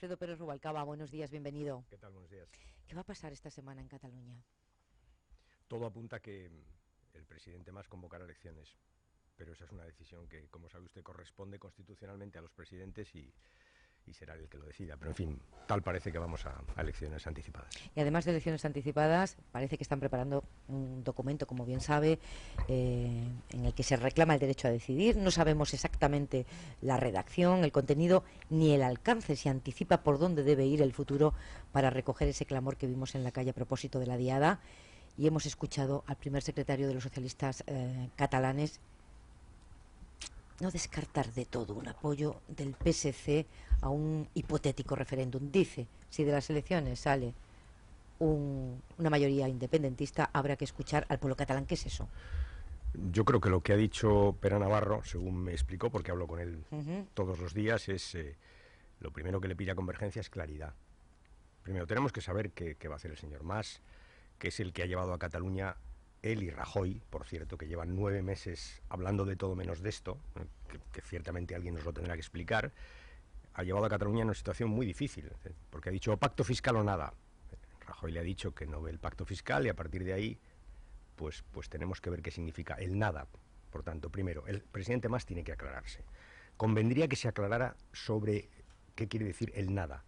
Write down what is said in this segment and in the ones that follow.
Alfredo Pérez Rubalcaba, buenos días, bienvenido. ¿Qué tal? Buenos días. ¿Qué va a pasar esta semana en Cataluña? Todo apunta a que el presidente Mas convocará elecciones, pero esa es una decisión que, como sabe usted, corresponde constitucionalmente a los presidentes y será el que lo decida. Pero, en fin, tal parece que vamos a elecciones anticipadas. Y además de elecciones anticipadas, parece que están preparando un documento, como bien sabe, en el que se reclama el derecho a decidir. No sabemos exactamente la redacción, el contenido, ni el alcance. Se anticipa por dónde debe ir el futuro para recoger ese clamor que vimos en la calle a propósito de la diada. Y hemos escuchado al primer secretario de los socialistas catalanes no descartar de todo un apoyo del PSC a un hipotético referéndum. Dice, si de las elecciones sale una mayoría independentista, habrá que escuchar al pueblo catalán. ¿Qué es eso? Yo creo que lo que ha dicho Pere Navarro, según me explicó, porque hablo con él todos los días, es lo primero que le pide a Convergencia es claridad. Primero, tenemos que saber qué va a hacer el señor Mas, que es el que ha llevado a Cataluña, él y Rajoy, por cierto, que llevan 9 meses hablando de todo menos de esto, que ciertamente alguien nos lo tendrá que explicar, ha llevado a Cataluña en una situación muy difícil, porque ha dicho o pacto fiscal o nada. Rajoy le ha dicho que no ve el pacto fiscal y a partir de ahí, pues tenemos que ver qué significa el nada. Por tanto, primero, el presidente Mas tiene que aclararse. Convendría que se aclarara sobre qué quiere decir el nada.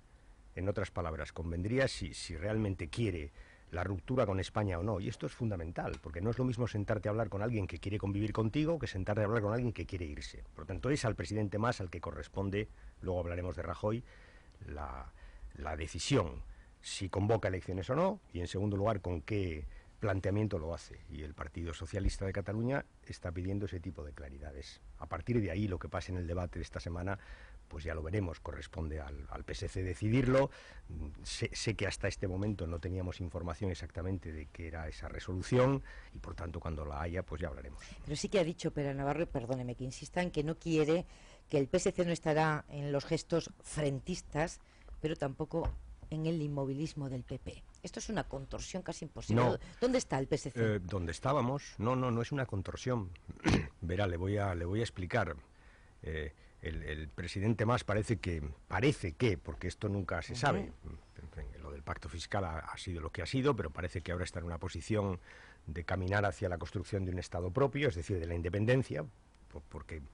En otras palabras, convendría si realmente quiere la ruptura con España o no. Y esto es fundamental, porque no es lo mismo sentarte a hablar con alguien que quiere convivir contigo que sentarte a hablar con alguien que quiere irse. Por lo tanto, es al presidente Mas al que corresponde, luego hablaremos de Rajoy, la decisión si convoca elecciones o no, y en segundo lugar, con qué planteamiento lo hace. Y el Partido Socialista de Cataluña está pidiendo ese tipo de claridades. A partir de ahí, lo que pase en el debate de esta semana, pues ya lo veremos, corresponde al PSC decidirlo. Sé que hasta este momento no teníamos información exactamente de qué era esa resolución y por tanto cuando la haya pues ya hablaremos. Pero sí que ha dicho Pere Navarro, y perdóneme que insista, en que no quiere, que el PSC no estará en los gestos frentistas, pero tampoco en el inmovilismo del PP. Esto es una contorsión casi imposible. No. ¿Dónde está el PSC? ¿Dónde estábamos? No es una contorsión. Verá, le voy a explicar. El presidente Mas parece que, porque esto nunca se sabe, lo del pacto fiscal ha sido lo que ha sido, pero parece que ahora está en una posición de caminar hacia la construcción de un Estado propio, es decir, de la independencia, porque en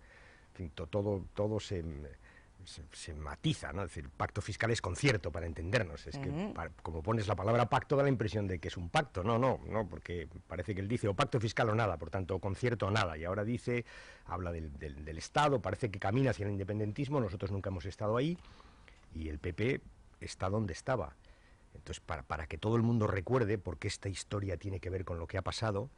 fin, todo se matiza, ¿no? Es decir, pacto fiscal es concierto, para entendernos. Es que, como pones la palabra pacto, da la impresión de que es un pacto. No, porque parece que él dice o pacto fiscal o nada, por tanto, concierto o nada. Y ahora habla del Estado, parece que camina hacia el independentismo, nosotros nunca hemos estado ahí, y el PP está donde estaba. Entonces, para que todo el mundo recuerde, porque esta historia tiene que ver con lo que ha pasado,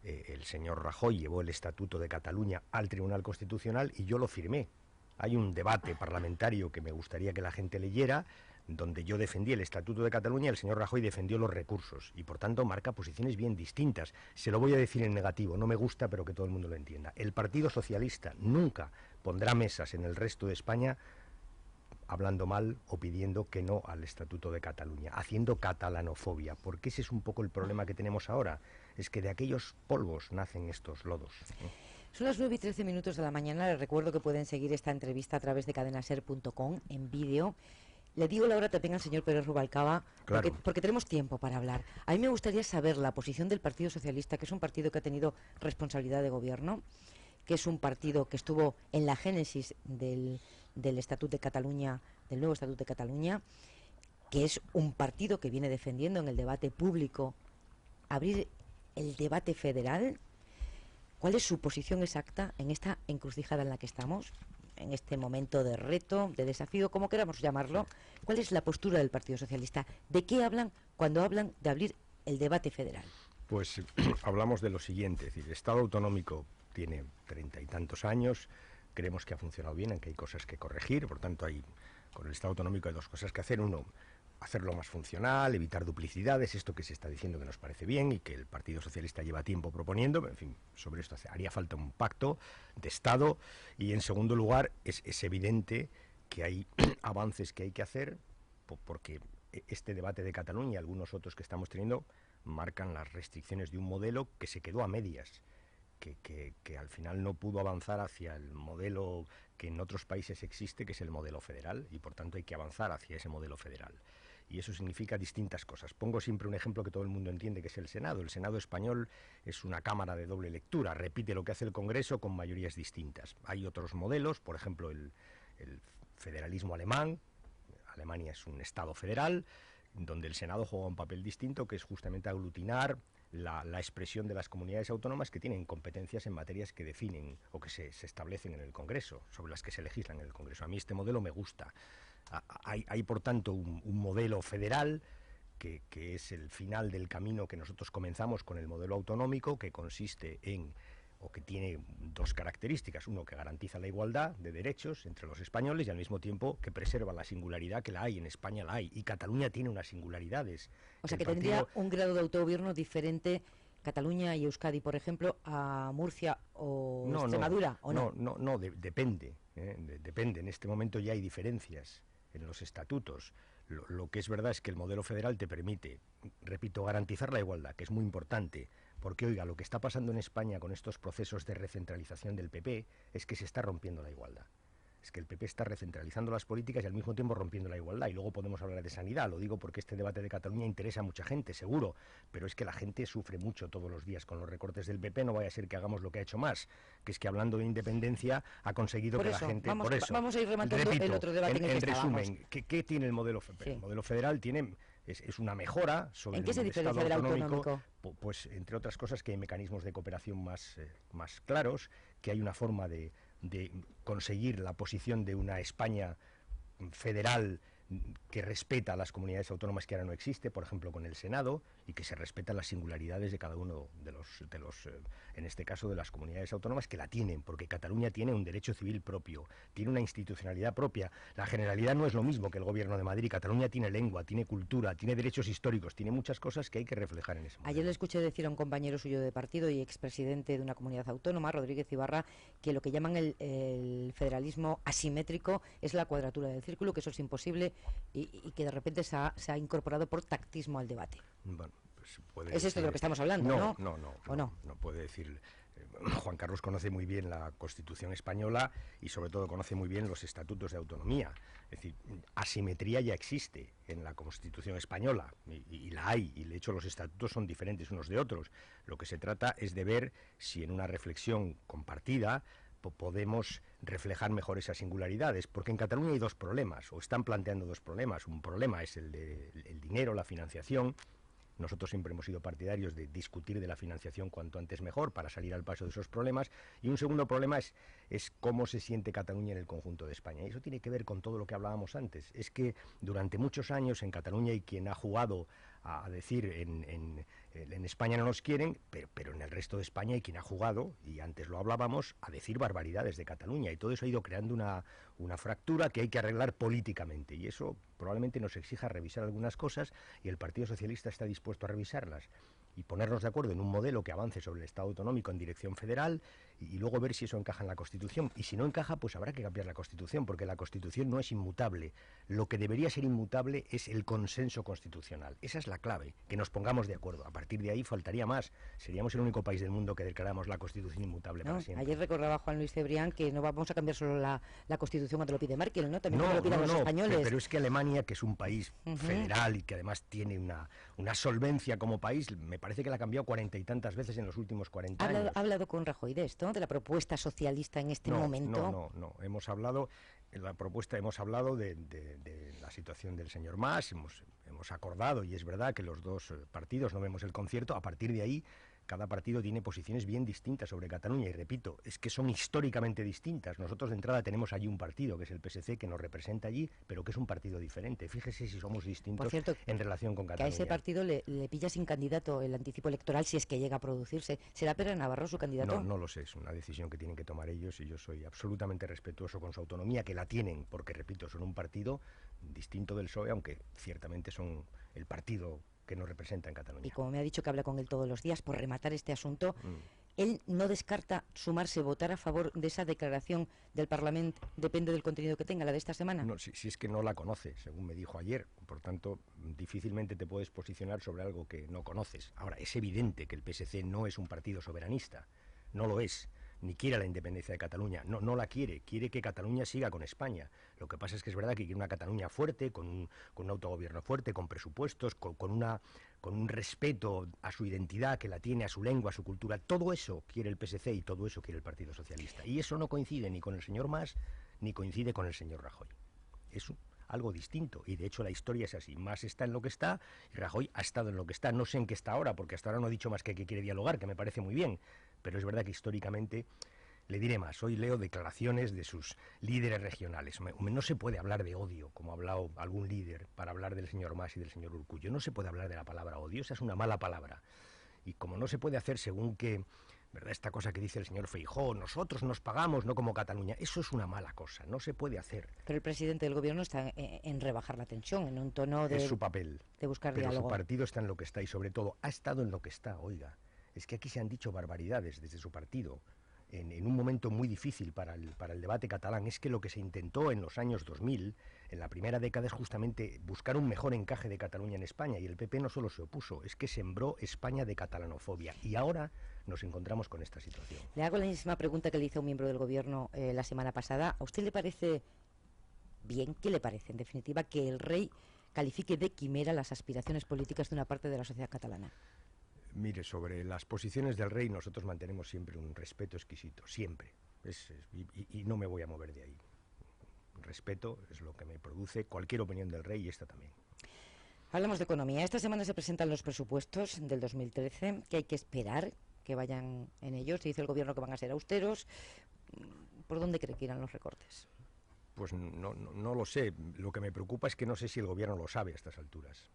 el señor Rajoy llevó el Estatuto de Cataluña al Tribunal Constitucional y yo lo firmé. Hay un debate parlamentario que me gustaría que la gente leyera, donde yo defendí el Estatuto de Cataluña y el señor Rajoy defendió los recursos, y por tanto marca posiciones bien distintas. Se lo voy a decir en negativo, no me gusta, pero que todo el mundo lo entienda. El Partido Socialista nunca pondrá mesas en el resto de España hablando mal o pidiendo que no al Estatuto de Cataluña, haciendo catalanofobia, porque ese es un poco el problema que tenemos ahora, es que de aquellos polvos nacen estos lodos, ¿no? Son las 9:13 de la mañana. Les recuerdo que pueden seguir esta entrevista a través de cadenaser.com en vídeo. Le digo la hora también al señor Pérez Rubalcaba, Claro. porque tenemos tiempo para hablar. A mí me gustaría saber la posición del Partido Socialista, que es un partido que ha tenido responsabilidad de gobierno, que es un partido que estuvo en la génesis del Estatut de Cataluña, del nuevo Estatut de Cataluña, que es un partido que viene defendiendo en el debate público abrir el debate federal. ¿Cuál es su posición exacta en esta encrucijada en la que estamos? En este momento de reto, de desafío, como queramos llamarlo. ¿Cuál es la postura del Partido Socialista? ¿De qué hablan cuando hablan de abrir el debate federal? Pues hablamos de lo siguiente, es decir, el Estado autonómico tiene 30 y tantos años, creemos que ha funcionado bien, aunque hay cosas que corregir, por tanto con el Estado autonómico hay dos cosas que hacer. Uno, hacerlo más funcional, evitar duplicidades, esto que se está diciendo que nos parece bien y que el Partido Socialista lleva tiempo proponiendo, pero en fin, sobre esto haría falta un pacto de Estado. Y en segundo lugar, es evidente que hay avances que hay que hacer, porque este debate de Cataluña y algunos otros que estamos teniendo marcan las restricciones de un modelo que se quedó a medias, que al final no pudo avanzar hacia el modelo que en otros países existe, que es el modelo federal, y por tanto hay que avanzar hacia ese modelo federal. Y eso significa distintas cosas. Pongo siempre un ejemplo que todo el mundo entiende, que es el Senado. El Senado español es una cámara de doble lectura, repite lo que hace el Congreso con mayorías distintas. Hay otros modelos, por ejemplo el federalismo alemán. Alemania es un Estado federal, donde el Senado juega un papel distinto, que es justamente aglutinar la expresión de las comunidades autónomas que tienen competencias en materias que definen o que se establecen en el Congreso, sobre las que se legislan en el Congreso. A mí este modelo me gusta. Hay por tanto, un modelo federal que es el final del camino que nosotros comenzamos con el modelo autonómico, que consiste en, o que tiene dos características: uno, que garantiza la igualdad de derechos entre los españoles, y al mismo tiempo que preserva la singularidad, que la hay, en España la hay, y Cataluña tiene unas singularidades. O sea, que tendría un grado de autogobierno diferente Cataluña y Euskadi, por ejemplo, a Murcia o Extremadura, ¿o no? No, depende, depende. En este momento ya hay diferencias en los estatutos. Lo que es verdad es que el modelo federal te permite, repito, garantizar la igualdad, que es muy importante, porque, oiga, lo que está pasando en España con estos procesos de recentralización del PP es que se está rompiendo la igualdad. Es que el PP está recentralizando las políticas y al mismo tiempo rompiendo la igualdad. Y luego podemos hablar de sanidad. Lo digo porque este debate de Cataluña interesa a mucha gente, seguro. Pero es que la gente sufre mucho todos los días con los recortes del PP. No vaya a ser que hagamos lo que ha hecho más, que es que hablando de independencia ha conseguido que la gente... Vamos a ir rematando, repito, el otro debate en resumen, ¿qué tiene el modelo federal? Sí. El modelo federal tiene... Es una mejora sobre el Estado autonómico. Pues, entre otras cosas, que hay mecanismos de cooperación más claros, que hay una forma de conseguir la posición de una España federal que respeta a las comunidades autónomas, que ahora no existe, por ejemplo con el Senado, y que se respetan las singularidades de cada uno de los en este caso de las comunidades autónomas, que la tienen, porque Cataluña tiene un derecho civil propio, tiene una institucionalidad propia. La Generalidad no es lo mismo que el Gobierno de Madrid. Cataluña tiene lengua, tiene cultura, tiene derechos históricos, tiene muchas cosas que hay que reflejar en ese modelo. Ayer le escuché decir a un compañero suyo de partido y expresidente de una comunidad autónoma, Rodríguez Ibarra, que lo que llaman el federalismo asimétrico es la cuadratura del círculo, que eso es imposible, y que de repente se ha incorporado por tactismo al debate. Bueno, pues puede ¿Es decir... esto de lo que estamos hablando? No puede decir. Juan Carlos conoce muy bien la Constitución española y sobre todo conoce muy bien los estatutos de autonomía. Es decir, asimetría ya existe en la Constitución española y la hay, y de hecho los estatutos son diferentes unos de otros. Lo que se trata es de ver si en una reflexión compartida podemos reflejar mejor esas singularidades, porque en Cataluña hay dos problemas, o están planteando dos problemas. Un problema es el del dinero, la financiación. Nosotros siempre hemos sido partidarios de discutir de la financiación cuanto antes mejor para salir al paso de esos problemas. Y un segundo problema es cómo se siente Cataluña en el conjunto de España. Y eso tiene que ver con todo lo que hablábamos antes. Es que durante muchos años en Cataluña hay quien ha jugado a decir en España no nos quieren, pero en el resto de España hay quien ha jugado, y antes lo hablábamos, a decir barbaridades de Cataluña, y todo eso ha ido creando una fractura que hay que arreglar políticamente, y eso probablemente nos exija revisar algunas cosas, y el Partido Socialista está dispuesto a revisarlas y ponernos de acuerdo en un modelo que avance sobre el Estado autonómico en dirección federal, y luego ver si eso encaja en la Constitución. Y si no encaja, pues habrá que cambiar la Constitución, porque la Constitución no es inmutable. Lo que debería ser inmutable es el consenso constitucional. Esa es la clave, que nos pongamos de acuerdo. A partir de ahí faltaría más. Seríamos el único país del mundo que declaramos la Constitución inmutable para siempre. Ayer recordaba Juan Luis Cebrián que no vamos a cambiar solo la Constitución cuando lo pide Merkel, ¿no? También lo piden los españoles. Pero es que Alemania, que es un país federal y que además tiene una solvencia como país, me parece que la ha cambiado 40 y tantas veces en los últimos 40 años. ¿Ha hablado con Rajoy de esto, de la propuesta socialista en este momento? No. Hemos hablado, en la propuesta hemos hablado de la situación del señor Mas, hemos acordado, y es verdad que los dos partidos no vemos el concierto. A partir de ahí, cada partido tiene posiciones bien distintas sobre Cataluña, y repito, es que son históricamente distintas. Nosotros de entrada tenemos allí un partido, que es el PSC, que nos representa allí, pero que es un partido diferente. Fíjese si somos distintos, por cierto, en relación con Cataluña. Que a ese partido le pilla sin candidato el anticipo electoral, si es que llega a producirse. ¿Será Pere Navarro su candidato? No lo sé, es una decisión que tienen que tomar ellos, y yo soy absolutamente respetuoso con su autonomía, que la tienen, porque, repito, son un partido distinto del PSOE, aunque ciertamente son el partido que nos representa en Cataluña. Y como me ha dicho que habla con él todos los días, por rematar este asunto, él no descarta sumarse, votar a favor de esa declaración del Parlamento, depende del contenido que tenga, la de esta semana. No, si es que no la conoce, según me dijo ayer, por tanto, difícilmente te puedes posicionar sobre algo que no conoces. Ahora, es evidente que el PSC no es un partido soberanista. no lo es, ni quiere la independencia de Cataluña, no la quiere, quiere que Cataluña siga con España. Lo que pasa es que es verdad que quiere una Cataluña fuerte, con un autogobierno fuerte, con presupuestos, con un respeto a su identidad, que la tiene, a su lengua, a su cultura. Todo eso quiere el PSC y todo eso quiere el Partido Socialista. Y eso no coincide ni con el señor Mas, ni coincide con el señor Rajoy. Es algo distinto, y de hecho la historia es así. Mas está en lo que está y Rajoy ha estado en lo que está. No sé en qué está ahora, porque hasta ahora no ha dicho más que quiere dialogar, que me parece muy bien, pero es verdad que históricamente, le diré más, hoy leo declaraciones de sus líderes regionales. No se puede hablar de odio, como ha hablado algún líder, para hablar del señor Mas y del señor Urkullu. No se puede hablar de la palabra odio, esa es una mala palabra. Y como no se puede hacer según que, ¿verdad?, esta cosa que dice el señor Feijóo, nosotros nos pagamos, no como Cataluña, eso es una mala cosa, no se puede hacer. Pero el presidente del gobierno está en rebajar la tensión, en un tono de... Es su papel. De buscar pero diálogo. Su partido está en lo que está y sobre todo ha estado en lo que está, oiga. Es que aquí se han dicho barbaridades desde su partido. En un momento muy difícil para el debate catalán. Es que lo que se intentó en los años 2000, en la primera década, es justamente buscar un mejor encaje de Cataluña en España, y el PP no solo se opuso, es que sembró España de catalanofobia, y ahora nos encontramos con esta situación. Le hago la misma pregunta que le hizo un miembro del gobierno la semana pasada. ¿A usted le parece bien? ¿Qué le parece, en definitiva, que el rey califique de quimera las aspiraciones políticas de una parte de la sociedad catalana? Mire, sobre las posiciones del rey nosotros mantenemos siempre un respeto exquisito, siempre. Y no me voy a mover de ahí. Respeto es lo que me produce cualquier opinión del rey, y esta también. Hablamos de economía. Esta semana se presentan los presupuestos del 2013, que hay que esperar que vayan en ellos. Dice el gobierno que van a ser austeros. ¿Por dónde cree que irán los recortes? Pues no lo sé. Lo que me preocupa es que no sé si el gobierno lo sabe a estas alturas.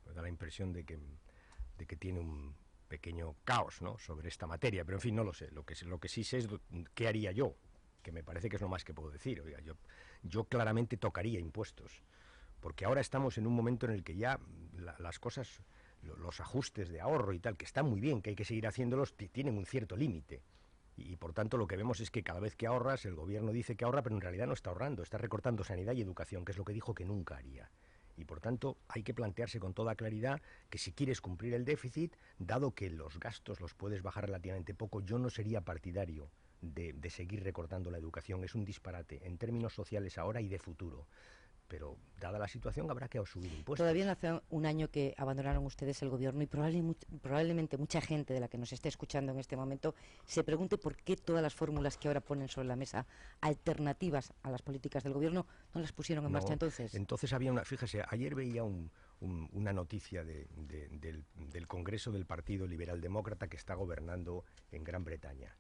Me da la impresión de que tiene un pequeño caos, ¿no?, sobre esta materia, pero en fin, no lo sé. Lo que sí sé es qué haría yo, que me parece que es lo más que puedo decir. Oiga, yo claramente tocaría impuestos, porque ahora estamos en un momento en el que ya las cosas, los ajustes de ahorro y tal, que están muy bien, que hay que seguir haciéndolos, tienen un cierto límite. Y por tanto lo que vemos es que cada vez que ahorras, el gobierno dice que ahorra, pero en realidad no está ahorrando, está recortando sanidad y educación, que es lo que dijo que nunca haría. Y por tanto hay que plantearse con toda claridad que si quieres cumplir el déficit, dado que los gastos los puedes bajar relativamente poco, yo no sería partidario de seguir recortando la educación. Es un disparate en términos sociales ahora y de futuro. Pero dada la situación habrá que subir impuestos. Todavía no hace un año que abandonaron ustedes el gobierno, y probablemente mucha gente de la que nos esté escuchando en este momento se pregunte por qué todas las fórmulas que ahora ponen sobre la mesa, alternativas a las políticas del gobierno, no las pusieron en marcha entonces. Entonces había fíjese, ayer veía una noticia del Congreso del Partido Liberal Demócrata, que está gobernando en Gran Bretaña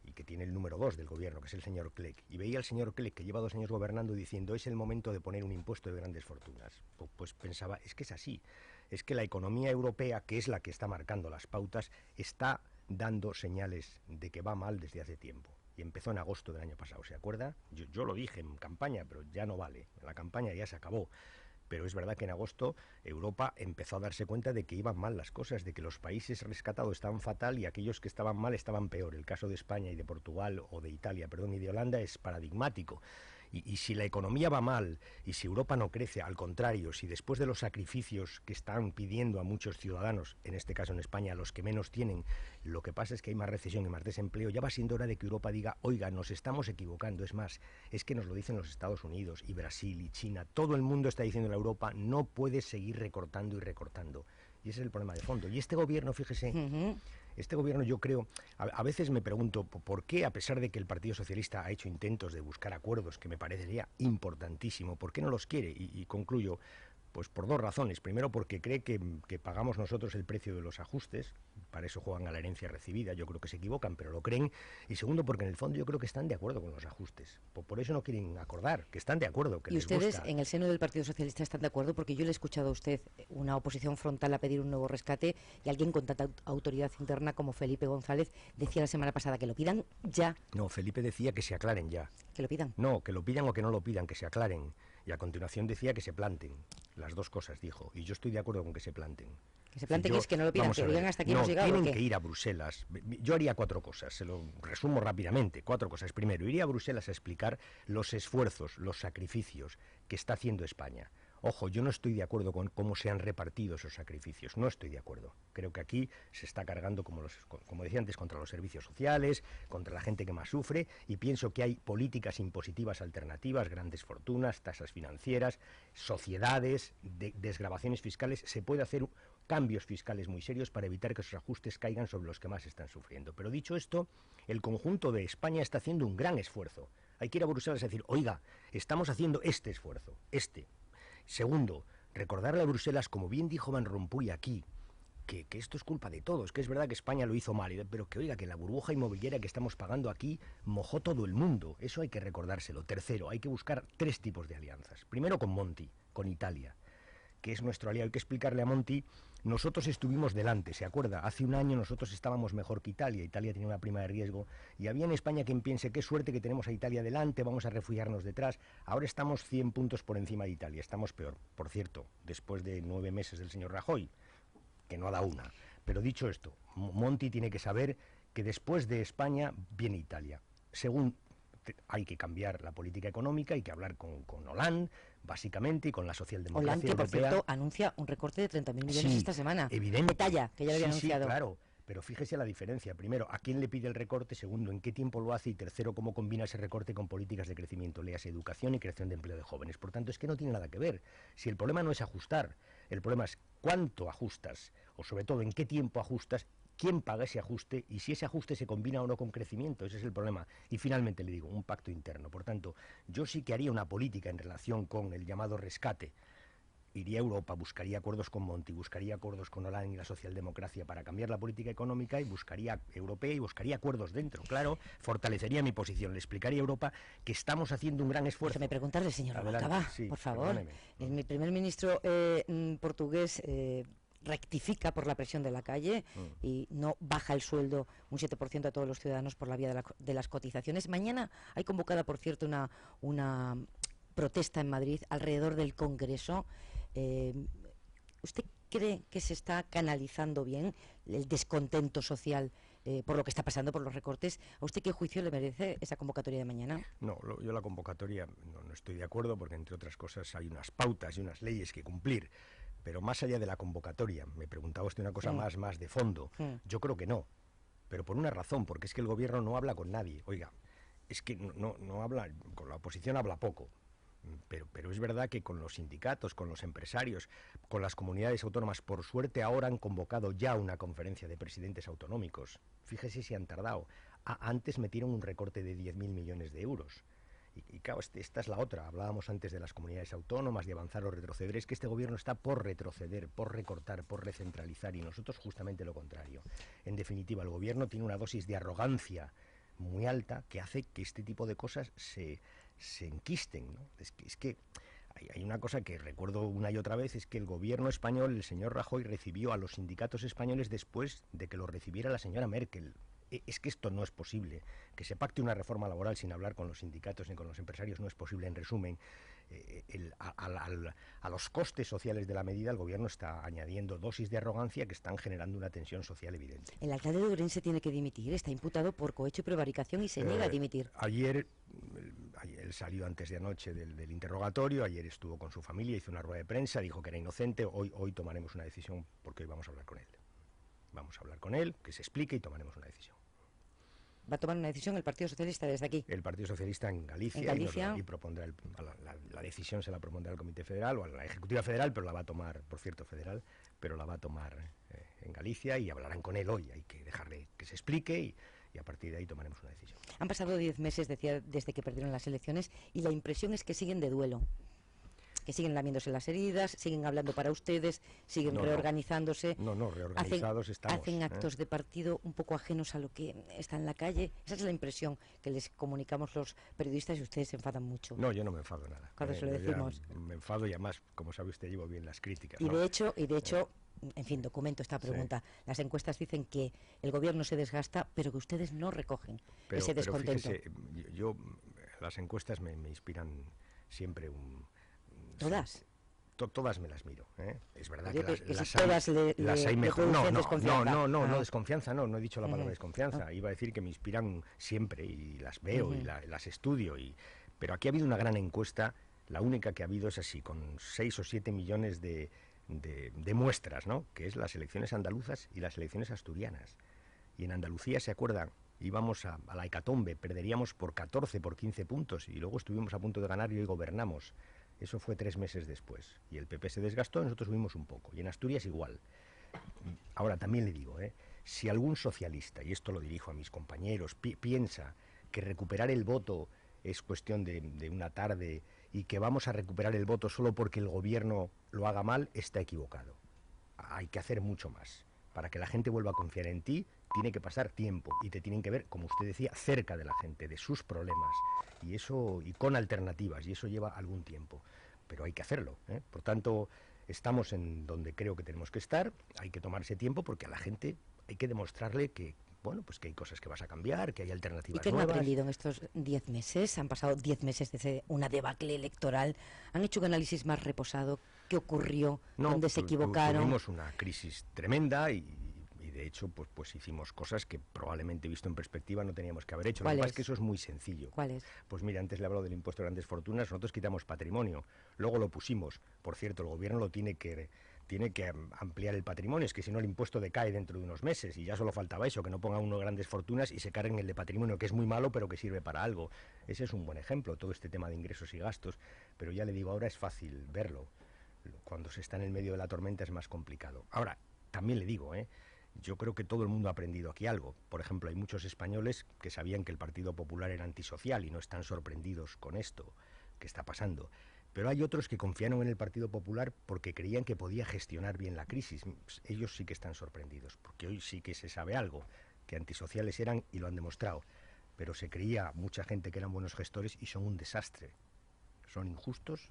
y que tiene el número 2 del gobierno, que es el señor Clegg. Y veía al señor Clegg, que lleva 2 años gobernando, diciendo, es el momento de poner un impuesto de grandes fortunas. Pues pensaba, es que es así. Es que la economía europea, que es la que está marcando las pautas, está dando señales de que va mal desde hace tiempo. Y empezó en agosto del año pasado, ¿se acuerda? Yo lo dije en campaña, pero ya no vale. La campaña ya se acabó. Pero es verdad que en agosto Europa empezó a darse cuenta de que iban mal las cosas, de que los países rescatados estaban fatal y aquellos que estaban mal estaban peor. El caso de España y de Portugal, o de Italia, perdón, y de Holanda es paradigmático. Y si la economía va mal, y si Europa no crece, al contrario, si después de los sacrificios que están pidiendo a muchos ciudadanos, en este caso en España, a los que menos tienen, lo que pasa es que hay más recesión y más desempleo, ya va siendo hora de que Europa diga, oiga, nos estamos equivocando. Es más, es que nos lo dicen los Estados Unidos y Brasil y China, todo el mundo está diciendo a Europa, no puede seguir recortando y recortando. Y ese es el problema de fondo. Y este gobierno, fíjese, este gobierno, yo creo, a veces me pregunto por qué, a pesar de que el Partido Socialista ha hecho intentos de buscar acuerdos, que me parecería importantísimo, ¿por qué no los quiere? Y concluyo, pues por 2 razones. Primero, porque cree que pagamos nosotros el precio de los ajustes, para eso juegan a la herencia recibida, yo creo que se equivocan, pero lo creen. Y segundo, porque en el fondo yo creo que están de acuerdo con los ajustes. Por eso no quieren acordar, que están de acuerdo, que ¿Y les ustedes gusta. en el seno del Partido Socialista están de acuerdo? Porque yo le he escuchado a usted una oposición frontal a pedir un nuevo rescate, y alguien con tanta autoridad interna como Felipe González decía la semana pasada que lo pidan ya. No, Felipe decía que se aclaren ya. ¿Que lo pidan? No, que lo pidan o que no lo pidan, que se aclaren. Y a continuación decía que se planten. Las 2 cosas dijo. Y yo estoy de acuerdo con que se planten. Que se planten, es que no lo pidan, que digan hasta aquí hemos llegado. Tienen que ir a Bruselas. Yo haría 4 cosas, se lo resumo rápidamente. 4 cosas. Primero, iría a Bruselas a explicar los esfuerzos, los sacrificios que está haciendo España. Ojo, yo no estoy de acuerdo con cómo se han repartido esos sacrificios, no estoy de acuerdo. Creo que aquí se está cargando, como decía antes, contra los servicios sociales, contra la gente que más sufre, y pienso que hay políticas impositivas alternativas, grandes fortunas, tasas financieras, sociedades, desgravaciones fiscales. Se puede hacer cambios fiscales muy serios para evitar que esos ajustes caigan sobre los que más están sufriendo. Pero dicho esto, el conjunto de España está haciendo un gran esfuerzo. Hay que ir a Bruselas y decir, oiga, estamos haciendo este esfuerzo, este. Segundo, recordarle a Bruselas, como bien dijo Van Rompuy aquí, que esto es culpa de todos, que es verdad que España lo hizo mal, pero que oiga, que la burbuja inmobiliaria que estamos pagando aquí mojó todo el mundo. Eso hay que recordárselo. Tercero, hay que buscar 3 tipos de alianzas. Primero con Monti, con Italia, que es nuestro aliado. Hay que explicarle a Monti, nosotros estuvimos delante, ¿se acuerda? Hace un año nosotros estábamos mejor que Italia. Italia tenía una prima de riesgo y había en España quien piense, qué suerte que tenemos a Italia delante, vamos a refugiarnos detrás. Ahora estamos 100 puntos por encima de Italia, estamos peor. Por cierto, después de 9 meses del señor Rajoy, que no ha dado una. Pero dicho esto, Monti tiene que saber que después de España viene Italia. Según hay que cambiar la política económica, hay que hablar con Hollande, básicamente, y con la socialdemocracia Hollande, que por europea. cierto anuncia un recorte de 30.000 millones Sí, esta semana. Evidente. Detalla, que ya lo había anunciado. Sí, claro. Pero fíjese la diferencia. Primero, ¿a quién le pide el recorte? Segundo, ¿en qué tiempo lo hace? Y tercero, ¿cómo combina ese recorte con políticas de crecimiento? Léase educación y creación de empleo de jóvenes. Por tanto, es que no tiene nada que ver. Si el problema no es ajustar, el problema es cuánto ajustas, o sobre todo en qué tiempo ajustas, quién paga ese ajuste y si ese ajuste se combina o no con crecimiento. Ese es el problema. Y finalmente le digo, un pacto interno. Por tanto, yo sí que haría una política en relación con el llamado rescate. Iría a Europa, buscaría acuerdos con Monti, buscaría acuerdos con Hollande y la socialdemocracia para cambiar la política económica, y buscaría europea y buscaría acuerdos dentro. Claro, fortalecería mi posición, le explicaría a Europa que estamos haciendo un gran esfuerzo. Déjeme preguntarle, señor Rubalcaba, sí, por favor. perdóneme. Mi primer ministro portugués rectifica por la presión de la calle y no baja el sueldo un 7% a todos los ciudadanos por la vía de las cotizaciones. Mañana hay convocada, por cierto, una protesta en Madrid alrededor del Congreso. ¿Usted cree que se está canalizando bien el descontento social por lo que está pasando, por los recortes? ¿A usted qué juicio le merece esa convocatoria de mañana? No, yo la convocatoria no estoy de acuerdo, porque entre otras cosas hay unas pautas y unas leyes que cumplir. Pero más allá de la convocatoria, me preguntaba usted una cosa más de fondo. Yo creo que no, pero por una razón, porque es que el gobierno no habla con nadie. Oiga, es que no habla, con la oposición habla poco. Pero es verdad que con los sindicatos, con los empresarios, con las comunidades autónomas, por suerte ahora han convocado ya una conferencia de presidentes autonómicos. Fíjese si han tardado. Antes metieron un recorte de 10.000 millones de euros. Y claro, esta es la otra. Hablábamos antes de las comunidades autónomas, de avanzar o retroceder. Es que este gobierno está por retroceder, por recortar, por recentralizar, y nosotros justamente lo contrario. En definitiva, el gobierno tiene una dosis de arrogancia muy alta que hace que este tipo de cosas se enquisten, ¿no? Es que hay una cosa que recuerdo una y otra vez, es que el gobierno español, el señor Rajoy, recibió a los sindicatos españoles después de que lo recibiera la señora Merkel. Es que esto no es posible. Que se pacte una reforma laboral sin hablar con los sindicatos ni con los empresarios no es posible. En resumen, a los costes sociales de la medida el gobierno está añadiendo dosis de arrogancia que están generando una tensión social evidente. El alcalde de Ourense tiene que dimitir, está imputado por cohecho y prevaricación y se niega a dimitir. Ayer él salió antes de anoche del interrogatorio, ayer estuvo con su familia, hizo una rueda de prensa, dijo que era inocente. Hoy tomaremos una decisión, porque hoy vamos a hablar con él. Vamos a hablar con él, que se explique y tomaremos una decisión. ¿Va a tomar una decisión el Partido Socialista desde aquí? El Partido Socialista en Galicia. ¿En Galicia? Y propondrá la decisión se la propondrá al Comité Federal o a la Ejecutiva Federal, pero la va a tomar, por cierto, federal, pero la va a tomar en Galicia, y hablarán con él hoy. Hay que dejarle que se explique y a partir de ahí tomaremos una decisión. Han pasado 10 meses, decía, desde que perdieron las elecciones, y la impresión es que siguen de duelo. Que siguen lamiéndose las heridas, siguen hablando para ustedes, siguen reorganizándose. Reorganizados estamos. Hacen actos de partido un poco ajenos a lo que está en la calle. Esa es la impresión que les comunicamos los periodistas, y ustedes se enfadan mucho. No, yo no me enfado nada. Cuando se lo decimos. Me enfado, y además, como sabe usted, llevo bien las críticas. Y de hecho, en fin, documento esta pregunta. Sí. Las encuestas dicen que el gobierno se desgasta, pero que ustedes no recogen ese descontento. Pero fíjese, las encuestas me inspiran siempre un... ¿Todas? Todas me las miro, ¿eh? Es verdad que las hay mejor. No, desconfianza, no he dicho la palabra desconfianza. Iba a decir que me inspiran siempre y las veo y las estudio. Pero aquí ha habido una gran encuesta La única que ha habido es así, con 6 o 7 millones de muestras, ¿no? Que es las elecciones andaluzas y las elecciones asturianas. Y en Andalucía, ¿se acuerdan? Íbamos a la hecatombe, perderíamos por 14, por 15 puntos, y luego estuvimos a punto de ganar y hoy gobernamos. Eso fue 3 meses después. Y el PP se desgastó, nosotros subimos un poco. Y en Asturias igual. Ahora, también le digo, si algún socialista, y esto lo dirijo a mis compañeros, piensa que recuperar el voto es cuestión de una tarde y que vamos a recuperar el voto solo porque el gobierno lo haga mal, está equivocado. Hay que hacer mucho más. Para que la gente vuelva a confiar en ti, tiene que pasar tiempo y te tienen que ver, como usted decía, cerca de la gente, de sus problemas, y eso, y con alternativas, y eso lleva algún tiempo. Pero hay que hacerlo, ¿eh? Por tanto, estamos en donde creo que tenemos que estar, hay que tomarse tiempo porque a la gente hay que demostrarle que, bueno, pues que hay cosas que vas a cambiar, que hay ¿Y alternativas qué han nuevas. aprendido en estos 10 meses? Han pasado 10 meses desde una debacle electoral. ¿Han hecho un análisis más reposado? ¿Qué ocurrió? No, ¿Dónde se equivocaron? tuvimos una crisis tremenda y de hecho pues hicimos cosas que probablemente visto en perspectiva no teníamos que haber hecho. Lo que pasa es que eso es muy sencillo. ¿Cuál es? Pues mira, antes le he hablado del impuesto de grandes fortunas, nosotros quitamos patrimonio, luego lo pusimos. Por cierto, el gobierno lo tiene que ampliar el patrimonio, es que si no el impuesto decae dentro de unos meses y ya solo faltaba eso, que no ponga uno grandes fortunas y se carguen el de patrimonio, que es muy malo pero que sirve para algo. Ese es un buen ejemplo, todo este tema de ingresos y gastos, pero ya le digo, ahora es fácil verlo. Cuando se está en el medio de la tormenta es más complicado. Ahora, también le digo, yo creo que todo el mundo ha aprendido aquí algo. Por ejemplo, hay muchos españoles que sabían que el Partido Popular era antisocial y no están sorprendidos con esto que está pasando. Pero hay otros que confiaron en el Partido Popular porque creían que podía gestionar bien la crisis. Ellos sí que están sorprendidos, porque hoy sí que se sabe algo, que antisociales eran y lo han demostrado. Pero se creía mucha gente que eran buenos gestores y son un desastre. Son injustos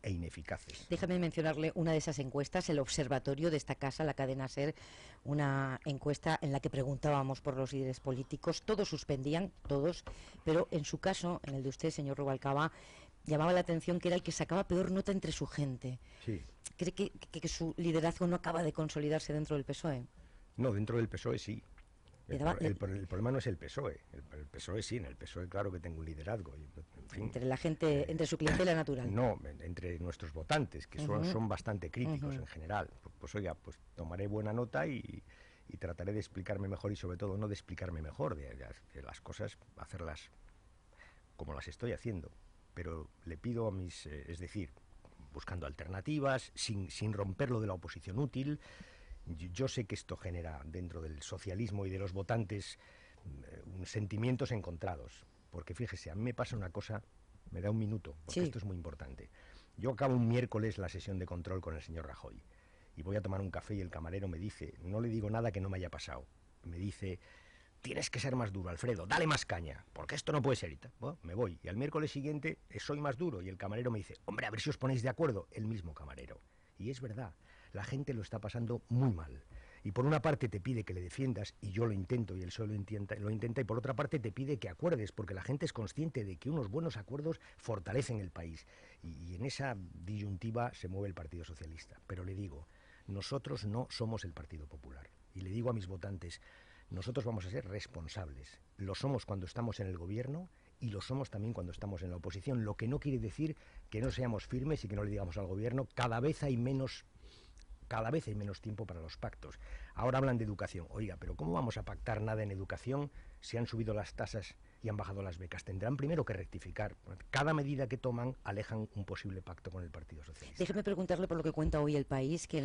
e ineficaces. Déjame mencionarle una de esas encuestas, el observatorio de esta casa, la cadena SER, una encuesta en la que preguntábamos por los líderes políticos, todos suspendían, todos, pero en su caso, en el de usted, señor Rubalcaba, llamaba la atención que era el que sacaba peor nota entre su gente. Sí. ¿Cree que su liderazgo no acaba de consolidarse dentro del PSOE? No, dentro del PSOE sí. El problema no es el PSOE. El PSOE sí, en el PSOE claro que tengo un liderazgo. En fin, entre la gente, entre su clientela natural. No, entre nuestros votantes, que son bastante críticos en general. Pues oiga, pues tomaré buena nota y trataré de explicarme mejor y sobre todo no de explicarme mejor, de las cosas, hacerlas como las estoy haciendo. Pero le pido a mis, es decir, buscando alternativas, sin romper lo de la oposición útil. Yo sé que esto genera dentro del socialismo y de los votantes sentimientos encontrados, porque fíjese, a mí me pasa una cosa, me da un minuto, porque sí. Esto es muy importante. Yo acabo un miércoles la sesión de control con el señor Rajoy y voy a tomar un café y el camarero me dice, no le digo nada que no me haya pasado, me dice, tienes que ser más duro, Alfredo, dale más caña, porque esto no puede ser. Bueno, me voy y al miércoles siguiente soy más duro y el camarero me dice, hombre, a ver si os ponéis de acuerdo, el mismo camarero. Y es verdad, la gente lo está pasando muy mal. Y por una parte te pide que le defiendas, y yo lo intento, y él solo lo intenta, y por otra parte te pide que acuerdes, porque la gente es consciente de que unos buenos acuerdos fortalecen el país. Y en esa disyuntiva se mueve el Partido Socialista. Pero le digo, nosotros no somos el Partido Popular. Y le digo a mis votantes, nosotros vamos a ser responsables. Lo somos cuando estamos en el gobierno y lo somos también cuando estamos en la oposición, lo que no quiere decir que no seamos firmes y que no le digamos al gobierno, cada vez hay menos tiempo para los pactos. Ahora hablan de educación. Oiga, pero ¿cómo vamos a pactar nada en educación si han subido las tasas y han bajado las becas? Tendrán primero que rectificar. Cada medida que toman alejan un posible pacto con el Partido Socialista. Déjeme preguntarle por lo que cuenta hoy El País, que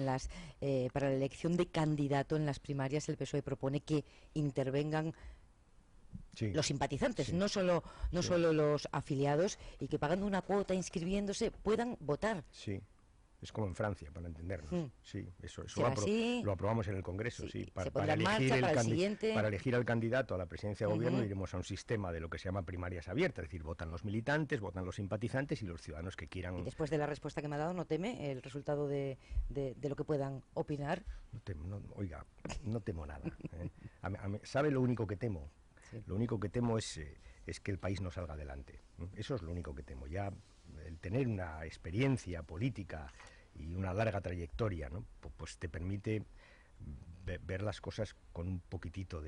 para la elección de candidato en las primarias el PSOE propone que intervengan los simpatizantes, no solo los afiliados, y que pagando una cuota, inscribiéndose, puedan votar. Sí. Es como en Francia, para entendernos. Sí, eso lo aprobamos en el Congreso. Sí. Para elegir al candidato a la presidencia de gobierno iremos a un sistema de lo que se llama primarias abiertas, es decir, votan los militantes, votan los simpatizantes y los ciudadanos que quieran. Y después de la respuesta que me ha dado, ¿no teme el resultado de lo que puedan opinar? Oiga, no temo nada. ¿Sabe lo único que temo? Sí. Lo único que temo es que el país no salga adelante. Eso es lo único que temo. Ya el tener una experiencia política y una larga trayectoria, ¿no? Pues te permite ver las cosas con un poquitito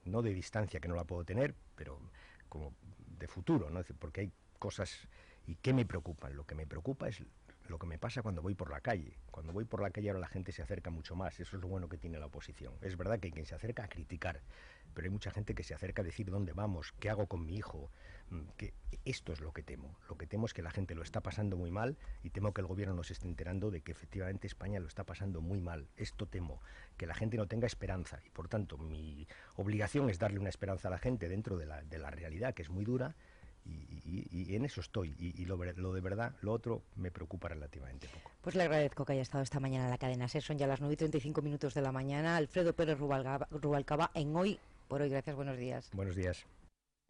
no de distancia, que no la puedo tener, pero como de futuro, ¿no? Porque hay cosas ¿Y qué me preocupa? Lo que me preocupa es lo que me pasa cuando voy por la calle. Cuando voy por la calle ahora la gente se acerca mucho más. Eso es lo bueno que tiene la oposición. Es verdad que hay quien se acerca a criticar, pero hay mucha gente que se acerca a decir dónde vamos, qué hago con mi hijo. Que esto es lo que temo. Lo que temo es que la gente lo está pasando muy mal y temo que el gobierno no se esté enterando de que efectivamente España lo está pasando muy mal. Esto temo, que la gente no tenga esperanza y por tanto mi obligación es darle una esperanza a la gente dentro de la realidad, que es muy dura. Y en eso estoy. Y lo de verdad, lo otro me preocupa relativamente poco. Pues le agradezco que haya estado esta mañana en la cadena SER. Son ya las 9:35 de la mañana. Alfredo Pérez Rubalcaba en Hoy por Hoy. Gracias, buenos días. Buenos días.